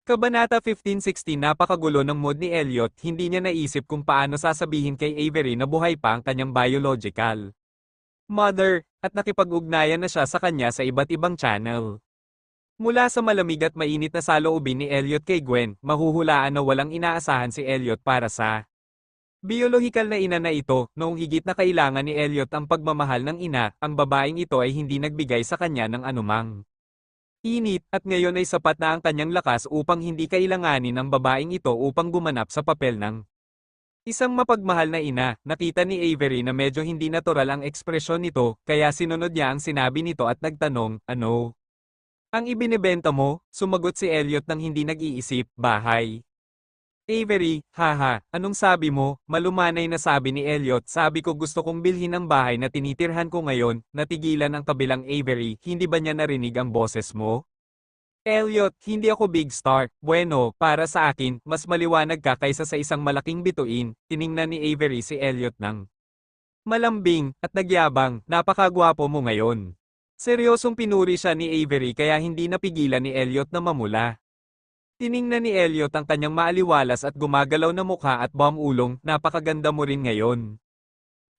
Kabanata 15:16 Napakagulo ng mood ni Elliot, hindi niya naisip kung paano sasabihin kay Avery na buhay pa ang kanyang biological mother, at nakipag-ugnayan na siya sa kanya sa iba't ibang channel. Mula sa malamig at mainit na saloobin ni Elliot kay Gwen, mahuhulaan na walang inaasahan si Elliot para sa biyolohikal na ina na ito. Noong higit na kailangan ni Elliot ang pagmamahal ng ina, ang babaeng ito ay hindi nagbigay sa kanya ng anumang init, at ngayon ay sapat na ang kanyang lakas upang hindi kailanganin ng babaeng ito upang gumanap sa papel ng isang mapagmahal na ina. Nakita ni Avery na medyo hindi natural ang ekspresyon nito, kaya sinunod niya ang sinabi nito at nagtanong, "Ano ang ibinebenta mo?" Sumagot si Elliot nang hindi nag-iisip, "Bahay." Avery, "Haha, anong sabi mo?" Malumanay na sabi ni Elliot, "Sabi ko gusto kong bilhin ang bahay na tinitirhan ko ngayon." Natigilan ang kabilang Avery, "Hindi ba niya narinig ang boses mo?" Elliot, "Hindi ako big star." "Bueno, para sa akin, mas maliwanag ka kaysa sa isang malaking bituin." Tiningnan ni Avery si Elliot ng malambing, at nagyabang, "Napakagwapo mo ngayon." Seryosong pinuri siya ni Avery kaya hindi napigilan ni Elliot na mamula. Tiningnan ni Elliot ang kanyang maaliwalas at gumagalaw na mukha at buwang-ulong, "Napakaganda mo rin ngayon."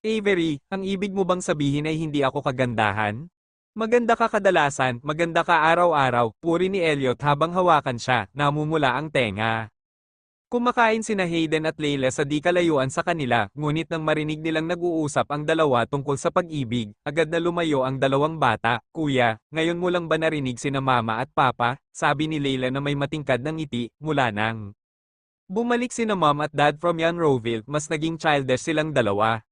"Avery, ang ibig mo bang sabihin ay hindi ako kagandahan? Maganda ka kadalasan, maganda ka araw-araw." Puri ni Elliot habang hawakan siya, namumula ang tenga. Kumakain sina Hayden at Layla sa di kalayuan sa kanila, ngunit nang marinig nilang nag-uusap ang dalawa tungkol sa pag-ibig, agad na lumayo ang dalawang bata. "Kuya, ngayon mo lang ba narinig sina Mama at Papa?" Sabi ni Layla na may matingkad ng ngiti. Mula nang bumalik sina Mom at Dad from Yanroville, mas naging childish silang dalawa.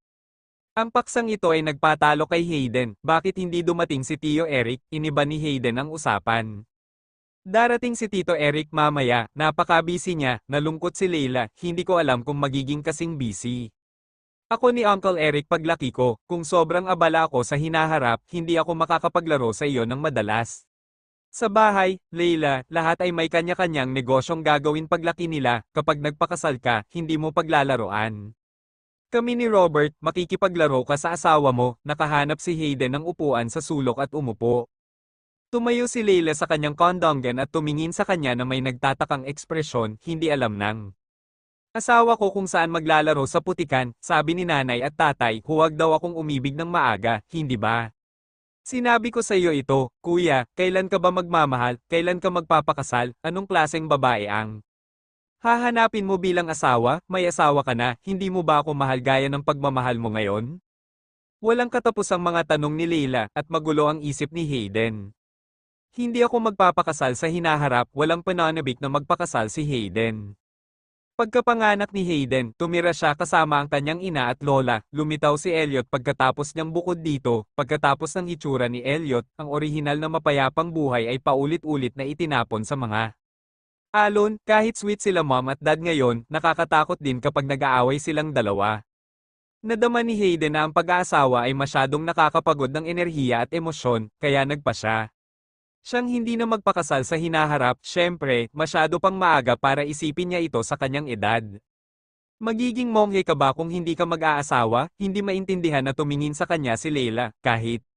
Ang paksang ito ay nagpatalo kay Hayden. "Bakit hindi dumating si Tio Eric?" Iniba ni Hayden ang usapan. "Darating si Tito Eric mamaya, napaka-busy niya." Nalungkot si Layla, "Hindi ko alam kung magiging kasing busy ako ni Uncle Eric paglaki ko. Kung sobrang abala ako sa hinaharap, hindi ako makakapaglaro sa iyo ng madalas." Sa bahay, Layla, lahat ay may kanya-kanyang negosyong gagawin paglaki nila. Kapag nagpakasal ka, hindi mo paglalaroan kami ni Robert. Makikipaglaro ka sa asawa mo. Nakahanap si Hayden ng upuan sa sulok at umupo. Tumayo si Layla sa kanyang kondongan at tumingin sa kanya na may nagtatakang ekspresyon. "Hindi alam ng asawa ko kung saan maglalaro sa putikan." Sabi ni nanay at tatay, "Huwag daw akong umibig ng maaga, hindi ba? Sinabi ko sa iyo ito, kuya, kailan ka ba magmamahal, kailan ka magpapakasal, anong klaseng babae ang hahanapin mo bilang asawa? May asawa ka na, hindi mo ba ako mahal gaya ng pagmamahal mo ngayon?" Walang katapusang mga tanong ni Layla, at magulo ang isip ni Hayden. "Hindi ako magpapakasal sa hinaharap." Walang pananabik na magpakasal si Hayden. Pagkapanganak ni Hayden, tumira siya kasama ang kanyang ina at lola. Lumitaw si Elliot pagkatapos niyang bukod dito. Pagkatapos ng itsura ni Elliot, ang orihinal na mapayapang buhay ay paulit-ulit na itinapon sa mga alon. Kahit sweet sila Mom at Dad ngayon, nakakatakot din kapag nag-aaway silang dalawa. Nadama ni Hayden na ang pag-aasawa ay masyadong nakakapagod ng enerhiya at emosyon, kaya nagpa siya siyang hindi na magpakasal sa hinaharap. Siyempre, masyado pang maaga para isipin niya ito sa kanyang edad. Magiging monghe ka ba kung hindi ka mag-aasawa? Hindi maintindihan na tumingin sa kanya si Layla. "Kahit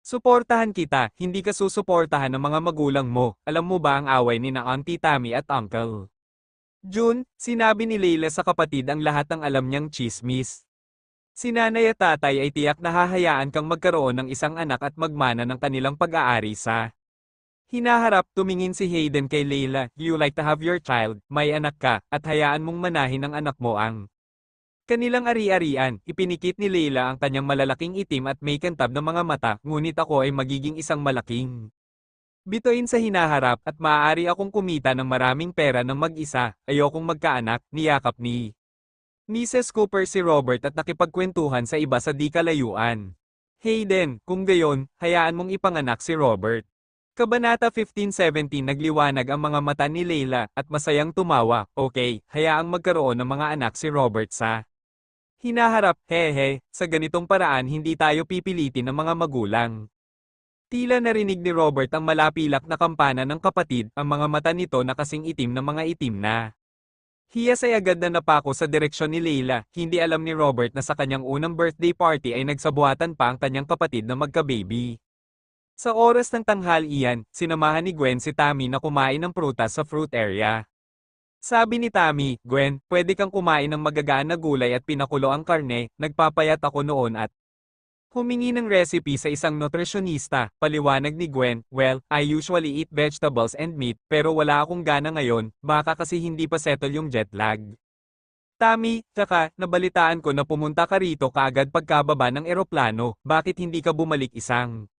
suportahan kita, hindi ka susuportahan ng mga magulang mo." Alam mo ba ang away ni na Auntie Tammy at Uncle June? Sinabi ni Layla sa kapatid ang lahat ng alam niyang tsismis. Si nanay at tatay ay tiyak na hahayaan kang magkaroon ng isang anak at magmana ng kanilang pag-aari sa hinaharap. Tumingin si Hayden kay Layla, "You like to have your child, may anak ka, at hayaan mong manahin ng anak mo ang kanilang ari-arian." Ipinikit ni Layla ang kanyang malalaking itim at may kantab na mga mata. "Ngunit ako ay magiging isang malaking bituin sa hinaharap, at maaari akong kumita ng maraming pera ng mag-isa. Ayokong magkaanak." Niyakap ni Mrs. Cooper si Robert at nakipagkwentuhan sa iba sa di kalayuan. "Hayden, kung gayon, hayaan mong ipanganak si Robert." Kabanata 15:17 Nagliwanag ang mga mata ni Layla, at masayang tumawa. "Okay, hayaang magkaroon ng mga anak si Robert sa hinaharap. Hehe, sa ganitong paraan hindi tayo pipilitin ng mga magulang." Tila narinig ni Robert ang malapilak na kampana ng kapatid. Ang mga mata nito na kasing itim na mga itim na hiyas ay agad na napako sa direksyon ni Layla. Hindi alam ni Robert na sa kanyang unang birthday party ay nagsabuatan pa ang kanyang kapatid na magka-baby. Sa oras ng tanghalian, sinamahan ni Gwen si Tammy na kumain ng prutas sa fruit area. Sabi ni Tammy, Gwen, pwede kang kumain ng magagaan na gulay at pinakulo ang karne, nagpapayat ako noon at humingi ng recipe sa isang nutritionista. Paliwanag ni Gwen, well, I usually eat vegetables and meat, pero wala akong gana ngayon, baka kasi hindi pa settle yung jet lag. Tammy, tsaka, nabalitaan ko na pumunta ka rito kaagad pagkababa ng eroplano, bakit hindi ka bumalik isang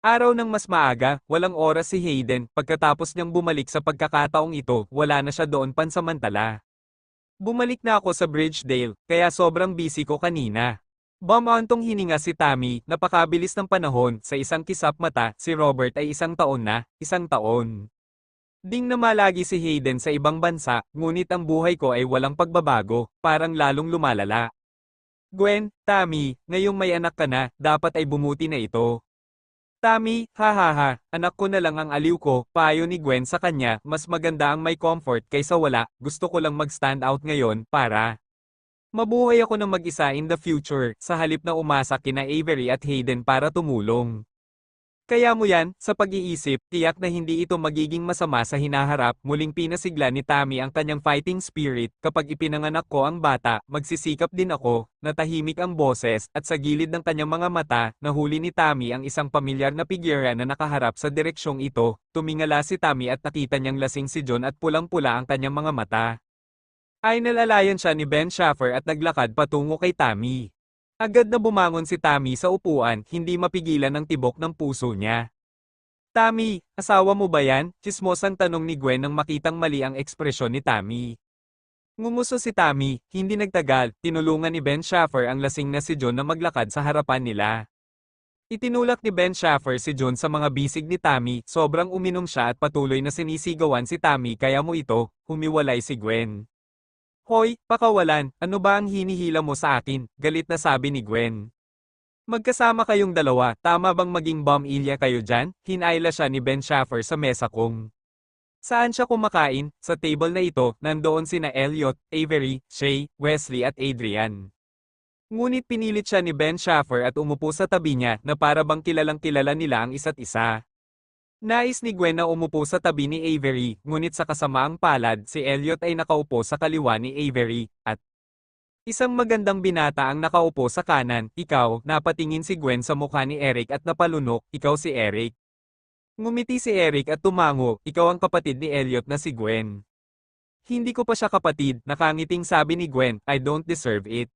araw ng mas maaga? Walang oras si Hayden, pagkatapos niyang bumalik sa pagkakataong ito, wala na siya doon pansamantala. Bumalik na ako sa Bridgedale, kaya sobrang busy ko kanina. Bumantong hininga si Tammy, napakabilis ng panahon, sa isang kisap mata, si Robert ay 1 taon na, 1 taon. Ding namalagi si Hayden sa ibang bansa, ngunit ang buhay ko ay walang pagbabago, parang lalong lumalala. Gwen, Tammy, ngayong may anak ka na, dapat ay bumuti na ito. Tammy, hahaha, anak ko na lang ang aliw ko, payo ni Gwen sa kanya, mas maganda ang may comfort kaysa wala, gusto ko lang mag-stand out ngayon, para mabuhay ako ng mag-isa in the future, sa halip na umasa kina Avery at Hayden para tumulong. Kaya mo yan, sa pag-iisip, tiyak na hindi ito magiging masama sa hinaharap. Muling pinasigla ni Tammy ang kanyang fighting spirit. Kapag ipinanganak ko ang bata, magsisikap din ako. Natahimik ang boses, at sa gilid ng kanyang mga mata, nahuli ni Tammy ang isang pamilyar na figura na nakaharap sa direksyong ito. Tumingala si Tammy at nakita niyang lasing si John at pulang-pula ang kanyang mga mata. Ay nalalayan siya ni Ben Schaffer at naglakad patungo kay Tammy. Agad na bumangon si Tammy sa upuan, hindi mapigilan ang tibok ng puso niya. Tammy, asawa mo ba yan? Tsismosang tanong ni Gwen nang makitang mali ang ekspresyon ni Tammy. Ngumuso si Tammy, hindi nagtagal, tinulungan ni Ben Schaffer ang lasing na si John na maglakad sa harapan nila. Itinulak ni Ben Schaffer si John sa mga bisig ni Tammy, sobrang uminom siya at patuloy na sinisigawan si Tammy kaya mo ito, humiwalay si Gwen. Hoy, pakawalan, ano ba ang hinihila mo sa akin? Galit na sabi ni Gwen. Magkasama kayong dalawa, tama bang maging bum-ilya kayo dyan? Hinayla siya ni Ben Schaffer sa mesa kong. Saan siya kumakain? Sa table na ito, nandoon sina Elliot, Avery, Shay, Wesley at Adrian. Ngunit pinilit siya ni Ben Schaffer at umupo sa tabi niya na para bang kilalang kilala nila ang isa't isa. Nais ni Gwen na umupo sa tabi ni Avery, ngunit sa kasamaang palad si Elliot ay nakaupo sa kaliwa ni Avery, at isang magandang binata ang nakaupo sa kanan. Ikaw, napatingin si Gwen sa mukha ni Eric at napalunok, ikaw si Eric. Ngumiti si Eric at tumango, ikaw ang kapatid ni Elliot na si Gwen. Hindi ko pa siya kapatid, nakangiting sabi ni Gwen, I don't deserve it.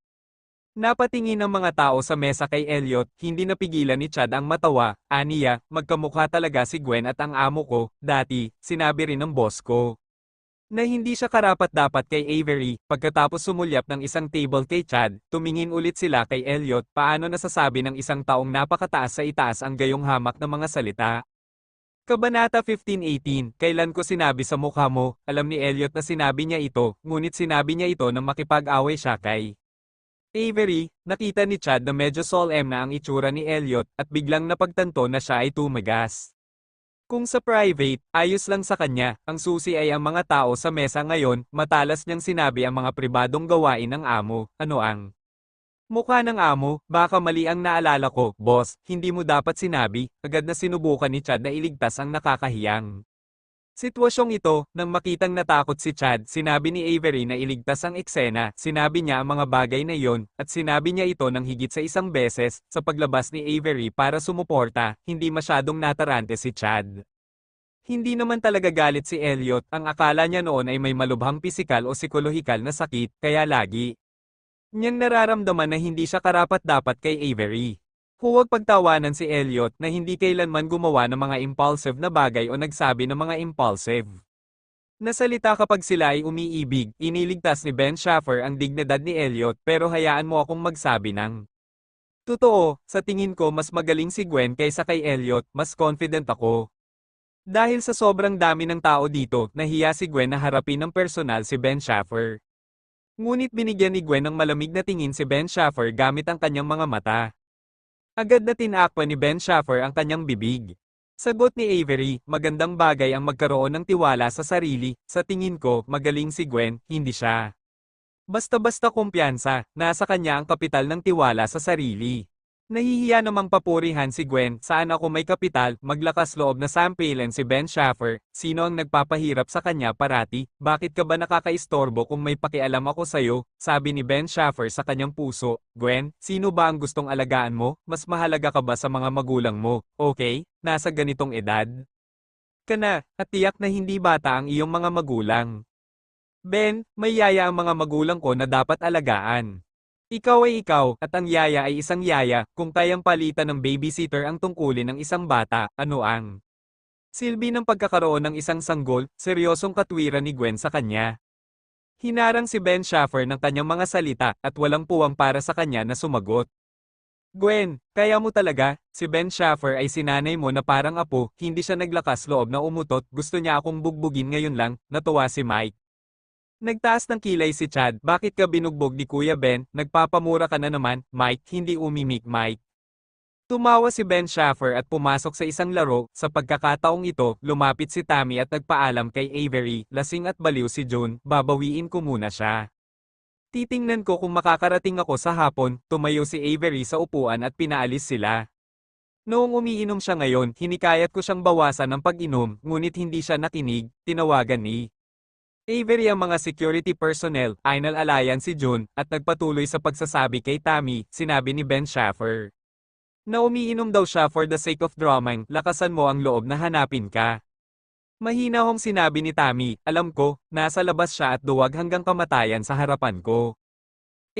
Napatingin ang mga tao sa mesa kay Elliot, hindi napigilan ni Chad ang matawa, aniya, magkamukha talaga si Gwen at ang amo ko, dati, sinabi rin ng boss ko. Na hindi siya karapat-dapat kay Avery, pagkatapos sumulyap ng isang table kay Chad, tumingin ulit sila kay Elliot, paano nasasabi ng isang taong napakataas sa itaas ang gayong hamak na mga salita. Kabanata 15:18, kailan ko sinabi sa mukha mo, alam ni Elliot na sinabi niya ito, ngunit sinabi niya ito nang makipag-away siya kay Avery. Nakita ni Chad na medyo solemn na ang itsura ni Elliot at biglang napagtanto na siya ay tumagas. Kung sa private, ayos lang sa kanya, ang susi ay ang mga tao sa mesa ngayon, matalas niyang sinabi ang mga pribadong gawain ng amo, ano ang mukha ng amo, baka mali ang naalala ko, boss, hindi mo dapat sinabi, agad na sinubukan ni Chad na iligtas ang nakakahiyang sitwasyong ito. Nang makitang natakot si Chad, sinabi ni Avery na iligtas ang eksena, sinabi niya ang mga bagay na iyon, at sinabi niya ito ng higit sa isang beses, sa paglabas ni Avery para sumuporta, hindi masyadong natarante si Chad. Hindi naman talaga galit si Elliot, ang akala niya noon ay may malubhang pisikal o psikolohikal na sakit, kaya lagi niyang nararamdaman na hindi siya karapat-dapat kay Avery. Huwag pagtawanan si Elliot na hindi kailanman gumawa ng mga impulsive na bagay o nagsabi ng mga impulsive nasalita kapag sila ay umiibig. Iniligtas ni Ben Schaffer ang dignidad ni Elliot, pero hayaan mo akong magsabi ng totoo, sa tingin ko mas magaling si Gwen kaysa kay Elliot, mas confident ako. Dahil sa sobrang dami ng tao dito, nahiya si Gwen na harapin ng personal si Ben Schaffer. Ngunit binigyan ni Gwen ng malamig na tingin si Ben Schaffer gamit ang kanyang mga mata. Agad na tinakpan ni Ben Schaffer ang kanyang bibig. Sagot ni Avery, magandang bagay ang magkaroon ng tiwala sa sarili, sa tingin ko, magaling si Gwen, hindi siya. Basta-basta kumpiyansa, nasa kanya ang kapital ng tiwala sa sarili. Nahihiya namang papurihan si Gwen, saan ako may kapital, maglakas loob na sampilin si Ben Schaffer, sino ang nagpapahirap sa kanya parati, bakit ka ba nakakaistorbo kung may pakialam ako sa'yo, sabi ni Ben Schaffer sa kanyang puso, Gwen, sino ba ang gustong alagaan mo, mas mahalaga ka ba sa mga magulang mo, okay, nasa ganitong edad ka na, at tiyak na hindi bata ang iyong mga magulang. Ben, may yaya ang mga magulang ko na dapat alagaan. Ikaw ay ikaw, at ang yaya ay isang yaya, kung kayang palitan ng babysitter ang tungkulin ng isang bata, ano ang silbi ng pagkakaroon ng isang sanggol, seryosong katwiran ni Gwen sa kanya. Hinarang si Ben Schaffer ng kanyang mga salita, at walang puwang para sa kanya na sumagot. Gwen, kaya mo talaga, si Ben Schaffer ay sinanay mo na parang apo, hindi siya naglakas loob na umutot, gusto niya akong bugbugin ngayon lang, natuwa si Mike. Nagtaas ng kilay si Chad, bakit ka binugbog ni Kuya Ben, nagpapamura ka na naman, Mike, hindi umimik Mike. Tumawa si Ben Schaffer at pumasok sa isang laro, sa pagkakataong ito, lumapit si Tammy at nagpaalam kay Avery, lasing at baliw si June, babawiin ko muna siya. Titingnan ko kung makakarating ako sa hapon, tumayo si Avery sa upuan at pinaalis sila. Noong umiinom siya ngayon, hinikayat ko siyang bawasan ng pag-inom, ngunit hindi siya nakinig, tinawagan ni Avery ang mga security personnel, inalalayan si June, at nagpatuloy sa pagsasabi kay Tammy, sinabi ni Ben Schaffer. Na umiinom daw siya for the sake of drama, lakasan mo ang loob na hanapin ka. Mahinahong sinabi ni Tammy, alam ko, nasa labas siya at duwag hanggang kamatayan sa harapan ko.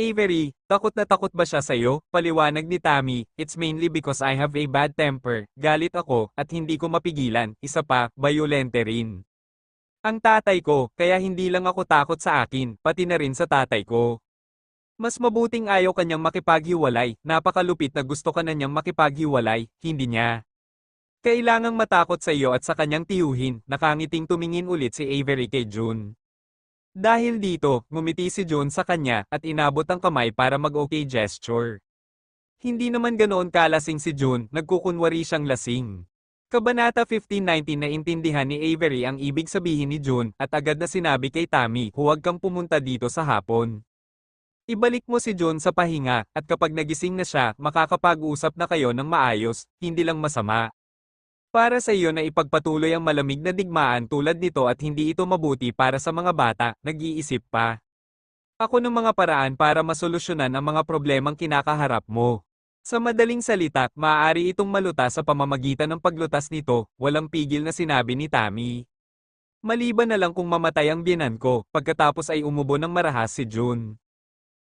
Avery, takot na takot ba siya sa'yo? Paliwanag ni Tammy, it's mainly because I have a bad temper, galit ako, at hindi ko mapigilan, isa pa, bayolente rin. Ang tatay ko, kaya hindi lang ako takot sa akin, pati na rin sa tatay ko. Mas mabuting ayaw kanyang makipaghiwalay, napakalupit na gusto ka na niyang makipaghiwalay, hindi niya. Kailangang matakot sa iyo at sa kanyang tiyuhin, nakangiting tumingin ulit si Avery kay June. Dahil dito, ngumiti si June sa kanya, at inabot ang kamay para mag-okay gesture. Hindi naman ganoon kalasing si June, nagkukunwari siyang lasing. Kabanata 1519 naintindihan ni Avery ang ibig sabihin ni June, at agad na sinabi kay Tammy, huwag kang pumunta dito sa hapon. Ibalik mo si June sa pahinga, at kapag nagising na siya, makakapag-usap na kayo ng maayos, hindi lang masama. Para sa iyo na ipagpatuloy ang malamig na digmaan tulad nito at hindi ito mabuti para sa mga bata, nag-iisip pa. Ako ng mga paraan para masolusyonan ang mga problemang kinakaharap mo. Sa madaling salita, maaari itong malutas sa pamamagitan ng paglutas nito, walang pigil na sinabi ni Tammy. Maliban na lang kung mamatay ang biyenan ko, pagkatapos ay umubo ng marahas si June.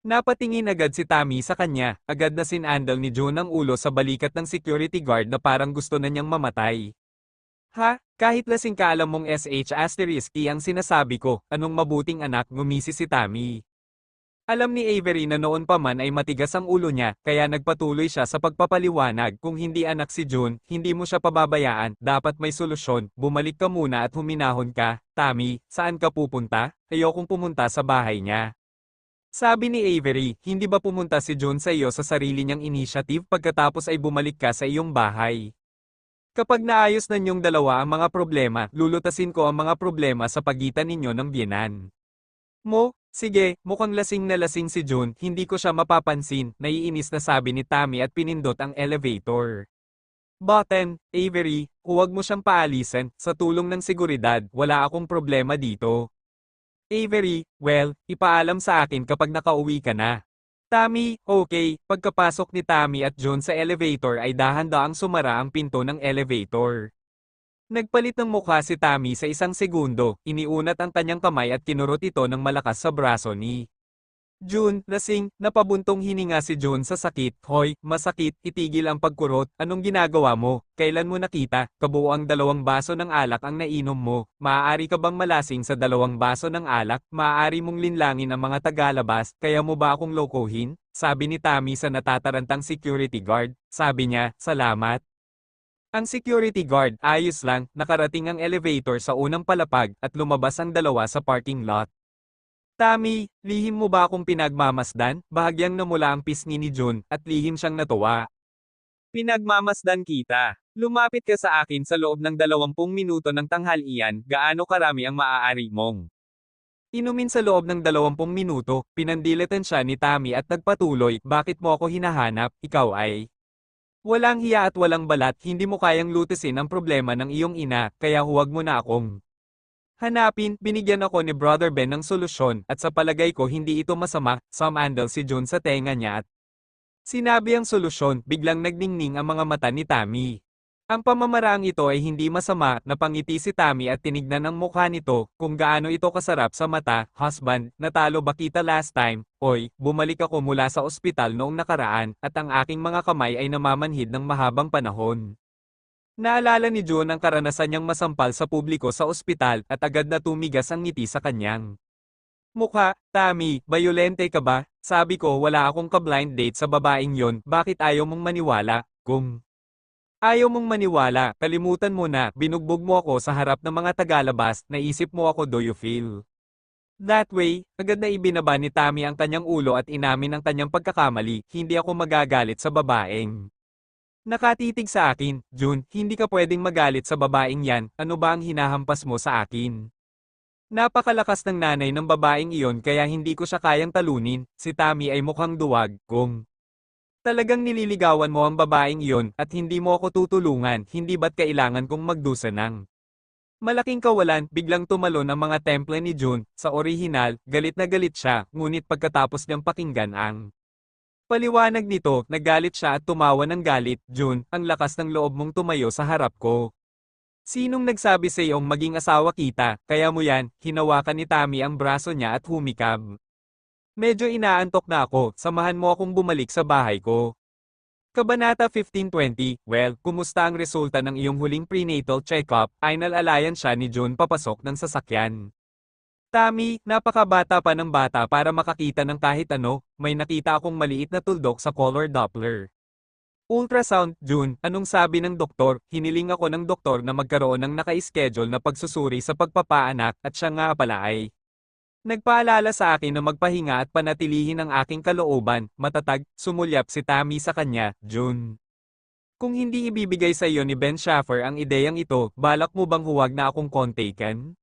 Napatingin agad si Tammy sa kanya, agad na sinandal ni June ang ulo sa balikat ng security guard na parang gusto na niyang mamatay. Ha, kahit lasing ka alam mong SH** ang sinasabi ko, anong mabuting anak, ngumisi si Tammy. Alam ni Avery na noon pa man ay matigas ang ulo niya, kaya nagpatuloy siya sa pagpapaliwanag, kung hindi anak si June, hindi mo siya pababayaan, dapat may solusyon, bumalik ka muna at huminahon ka. Tammy, saan ka pupunta? Ayokong pumunta sa bahay niya. Sabi ni Avery, hindi ba pumunta si June sa iyo sa sarili niyang initiative pagkatapos ay bumalik ka sa iyong bahay? Kapag naayos na niyong dalawa ang mga problema, lulutasin ko ang mga problema sa pagitan ninyo ng biyenan mo. Sige, mukhang lasing na lasing si June, hindi ko siya mapapansin, naiinis na sabi ni Tammy at pinindot ang elevator. Button, Avery, huwag mo siyang paalisan, sa tulong ng seguridad, wala akong problema dito. Avery, well, ipaalam sa akin kapag nakauwi ka na. Tammy, okay, pagkapasok ni Tammy at June sa elevator ay dahan-daang sumara ang pinto ng elevator. Nagpalit ng mukha si Tammy sa isang segundo, iniunat ang kanyang kamay at kinurot ito ng malakas sa braso ni June. Lasing, napabuntong hininga si June sa sakit. Hoy, masakit, itigil ang pagkurot, anong ginagawa mo? Kailan mo nakita, kabuo ang 2 baso ng alak ang nainom mo? Maaari ka bang malasing sa 2 baso ng alak? Maaari mong linlangin ang mga tagalabas, kaya mo ba akong lokohin? Sabi ni Tammy sa natatarantang security guard. Sabi niya, salamat. Ang security guard, ayos lang, nakarating ang elevator sa unang palapag, at lumabas ang dalawa sa parking lot. Tammy, lihim mo ba akong pinagmamasdan? Bahagyang namula ang pisngi ni June, at lihim siyang natuwa. Pinagmamasdan kita. Lumapit ka sa akin sa loob ng 20 minuto ng tanghalian, gaano karami ang maaari mong inumin sa loob ng 20 minuto, pinandilitan siya ni Tammy at nagpatuloy, bakit mo ako hinahanap, ikaw ay Walang hiya at walang balat, hindi mo kayang lutasin ang problema ng iyong ina, kaya huwag mo na akong hanapin. Binigyan ako ni Brother Ben ng solusyon, at sa palagay ko hindi ito masama. Sumandal si June sa tenga niya at sinabi ang solusyon. Biglang nagningning ang mga mata ni Tammy. Ang pamamaraang ito ay hindi masama. Napangiti si Tammy at tinignan ang mukha nito, kung gaano ito kasarap sa mata. Husband, natalo ba kita last time? Oy, bumalik ako mula sa ospital noong nakaraan, at ang aking mga kamay ay namamanhid ng mahabang panahon. Naalala ni June ang karanasan niyang masampal sa publiko sa ospital, at agad na tumigas ang ngiti sa kanyang mukha. Tammy, bayolente ka ba? Sabi ko wala akong ka-blind date sa babaeng yon. Bakit ayaw mong maniwala? Kung ayaw mong maniwala, kalimutan mo na. Binugbog mo ako sa harap ng mga tagalabas. Naisip mo ako, do you feel that way? Agad na ibinaba ni Tammy ang kanyang ulo at inamin ang kanyang pagkakamali. Hindi ako magagalit sa babaeng nakatitig sa akin. June, hindi ka pwedeng magalit sa babaeng yan. Ano ba ang hinahampas mo sa akin? Napakalakas ng nanay ng babaeng iyon kaya hindi ko siya kayang talunin. Si Tammy ay mukhang duwag. Kung talagang nililigawan mo ang babaeng iyon at hindi mo ako tutulungan, hindi ba't kailangan kong magdusa ng malaking kawalan? Biglang tumalon ang mga temple ni June. Sa orihinal, galit na galit siya, ngunit pagkatapos niyang pakinggan ang paliwanag nito, nagalit siya at tumawa ng galit. June, ang lakas ng loob mong tumayo sa harap ko. Sinong nagsabi sa iyong maging asawa kita? Kaya mo yan? Hinawakan ni Tammy ang braso niya at humikab. Medyo inaantok na ako, samahan mo akong bumalik sa bahay ko. Kabanata 15:20, well, kumusta ang resulta ng iyong huling prenatal check-up? Inalalayan siya ni June papasok ng sasakyan. Tammy, napakabata pa ng bata para makakita ng kahit ano. May nakita akong maliit na tuldok sa color Doppler ultrasound. June, anong sabi ng doktor? Hiniling ako ng doktor na magkaroon ng naka-schedule na pagsusuri sa pagpapaanak, at siya nga pala ay nagpaalala sa akin na magpahinga at panatilihin ang aking kalooban. Matatag, sumulyap si Tammy sa kanya. June, kung hindi ibibigay sa iyo ni Ben Schaffer ang ideyang ito, balak mo bang huwag na akong kontakan?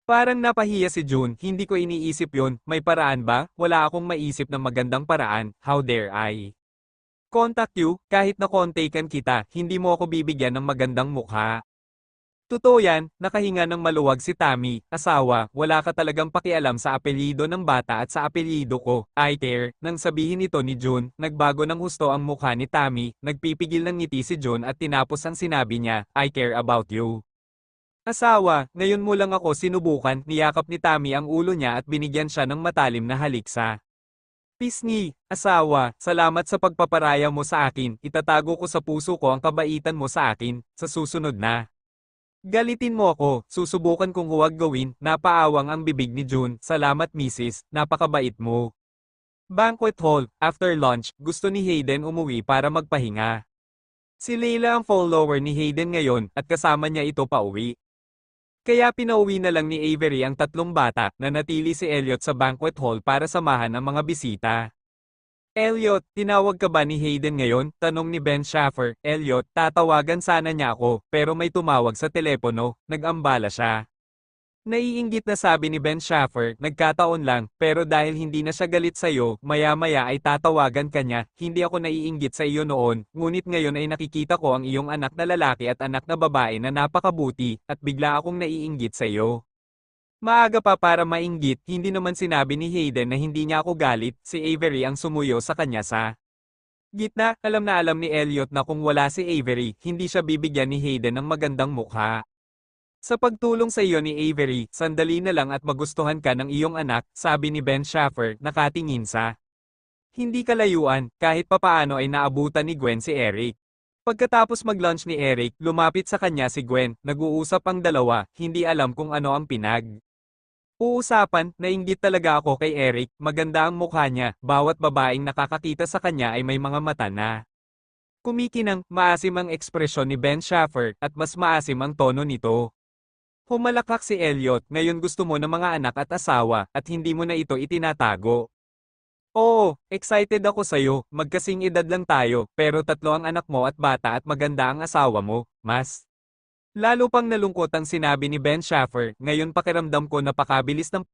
Parang napahiya si June. Hindi ko iniisip yon. May paraan ba? Wala akong maisip na magandang paraan. How dare I contact you? Kahit na kontakan kita, hindi mo ako bibigyan ng magandang mukha. Totoo yan, nakahinga ng maluwag si Tammy. Asawa, wala ka talagang pakialam sa apelyido ng bata at sa apelyido ko. I care. Nang sabihin ito ni June, nagbago ng husto ang mukha ni Tammy. Nagpipigil ng ngiti si June at tinapos ang sinabi niya, I care about you. Asawa, ngayon mo lang ako sinubukan. Niyakap ni Tammy ang ulo niya at binigyan siya ng matalim na halik sa pisngi. Asawa, salamat sa pagpaparaya mo sa akin. Itatago ko sa puso ko ang kabaitan mo sa akin. Sa susunod na galitin mo ako, susubukan kong huwag gawin. Napaawang ang bibig ni June. Salamat Mrs., napakabait mo. Banquet hall, after lunch, gusto ni Hayden umuwi para magpahinga. Si Leila ang follower ni Hayden ngayon, at kasama niya ito pauwi. Kaya pinauwi na lang ni Avery ang tatlong bata. Nanatili si Elliot sa banquet hall para samahan ang mga bisita. Elliot, tinawag ka ba ni Hayden ngayon? Tanong ni Ben Schaffer. Elliot, tatawagan sana niya ako, pero may tumawag sa telepono. Nag-ambala siya. Naiinggit na sabi ni Ben Schaffer, nagkataon lang, pero dahil hindi na siya galit sa'yo, maya-maya ay tatawagan ka niya. Hindi ako naiinggit sa iyo noon, ngunit ngayon ay nakikita ko ang iyong anak na lalaki at anak na babae na napakabuti, at bigla akong naiinggit sa iyo. Maaga pa para mainggit, hindi naman sinabi ni Hayden na hindi niya ako galit. Si Avery ang sumuyo sa kanya sa gitna. Alam na alam ni Elliot na kung wala si Avery, hindi siya bibigyan ni Hayden ng magandang mukha. Sa pagtulong sa iyo ni Avery, sandali na lang at magustuhan ka ng iyong anak, sabi ni Ben Schaffer, nakatingin sa hindi kalayuan. Kahit papaano ay naabutan ni Gwen si Eric. Pagkatapos mag-lunch ni Eric, lumapit sa kanya si Gwen. Nag-uusap ang dalawa, hindi alam kung ano ang uusapan. Nainggit talaga ako kay Eric. Maganda ang mukha niya. Bawat babaeng nakakakita sa kanya ay may mga mata na kumikinang. Maasim ang ekspresyon ni Ben Schaffer, at mas maasim ang tono nito. Humalakak si Elliot. Ngayon gusto mo ng mga anak at asawa, at hindi mo na ito itinatago. Oo, excited ako sa'yo. Magkasing edad lang tayo, pero tatlo ang anak mo at bata at maganda ang asawa mo. Mas lalo pang nalungkot ang sinabi ni Ben Schaffer. Ngayon pakiramdam ko napakabilis ng